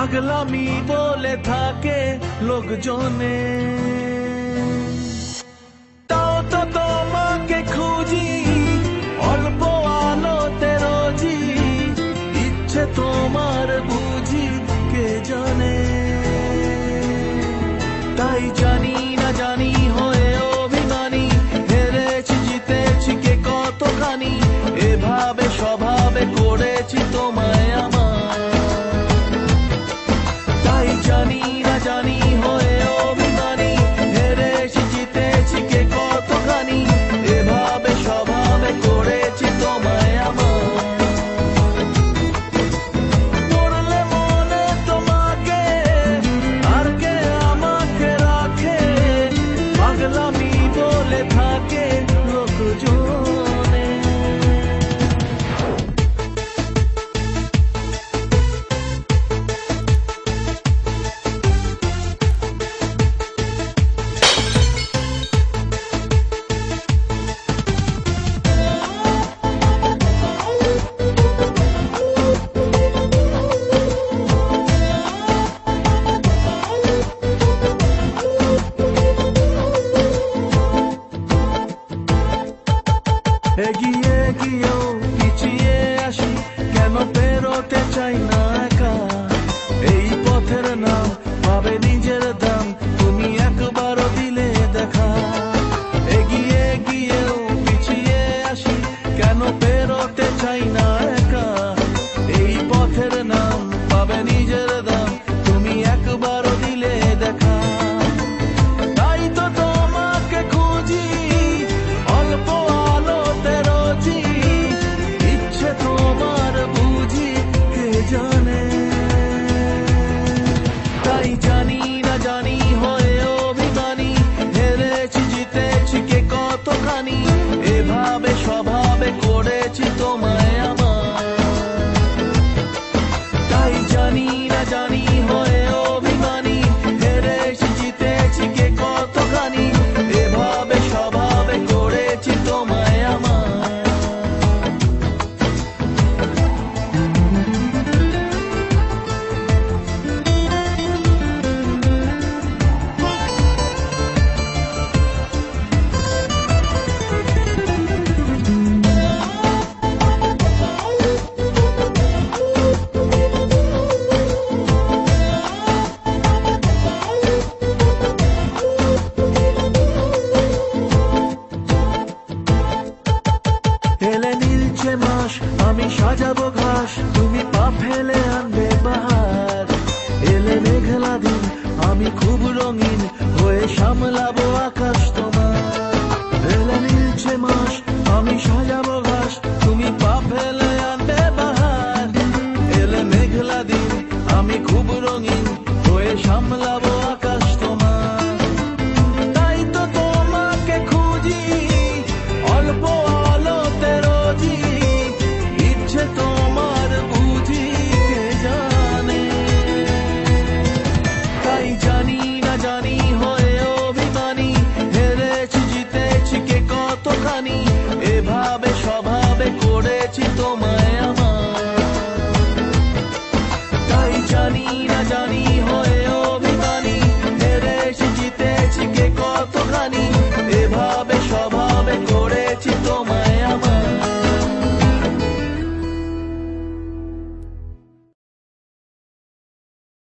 পাগলামি বলে থাকে লোকজনে, তাও তো তোমাকে খুঁজি অল্প আলোতে রোজি, ইচ্ছে তোমার বুঝি কে জানে। তাই জানি না জানি হয়ে অভিমানী, হেরেছি জিতেছি কে কতখানি, এভাবে স্বভাবে করেছি তোমায় আমার। তাই জানি না জানি হয়ে অভিমানী, হেরেছি জিতেছি কে কতখানি, এভাবে স্বভাবে করেছি তোমায় আমার। পড়লে মনে তোমাকে আর কে আমাকে রাখে, পাগলামি বলে থাকে লোকজনে। এগিয়ে গিয়েও পিছিয়ে আসি, কেন পেরোতে চাই না একা, এই পথের নাম পাবে নিজের দাম, তুমি একবারও দিলে দেখা। এগিয়ে গিয়েও পিছিয়ে আসি, কেন পেরোতে চাই না একা, এই পথের নাম পাবে নিজের দাম, তুমি একবারও দিলে দেখা। তাই তো তোমাকে খুঁজি অল্প আলোতে রোজি, ইচ্ছে তোমার বুঝি কে জানে। তাই জানি না জানি হয়ে অভিমানী, হেরেছি জিতেছি কে কতখানি, এভাবে স্বভাবে করেছি তোমায় আমার। তাই জানি না জানি হয়ে অভিমানী, হেরেছি জিতেছি কে কতখানি, এভাবে স্বভাবে করেছি তোমায় আমার। এলে নীলছে মাস আমি সাজাবো ঘাস, তুমি পা ফেলে আনবে বাহার। এলে মেঘলা দিন আমি খুব রঙিন হয়ে সামলাবো আকাশ তোমার। এলে নীলছে মাস আমি সাজাবো ঘাস, তুমি পা ফেলে আনবে বাহার। এলে মেঘলা দিন আমি খুব রঙিন হয়ে সামলাবো আকাশ তোমার। তাই তো তোমাকে খুঁজি অল্প আলোতে রোজি, ইচ্ছে তোমার বুঝি কে জানে। তাই জানি না জানি হয়ে অভিমানী, হেরেছি জিতেছি কে কতখানি, এভাবে স্বভাবে করেছি তোমায় আমার। তাই জানি না জানি হয়ে অভিমানী, হেরেছি জিতেছি কে কতখানি, এভাবে স্বভাবে করেছি তোমায়।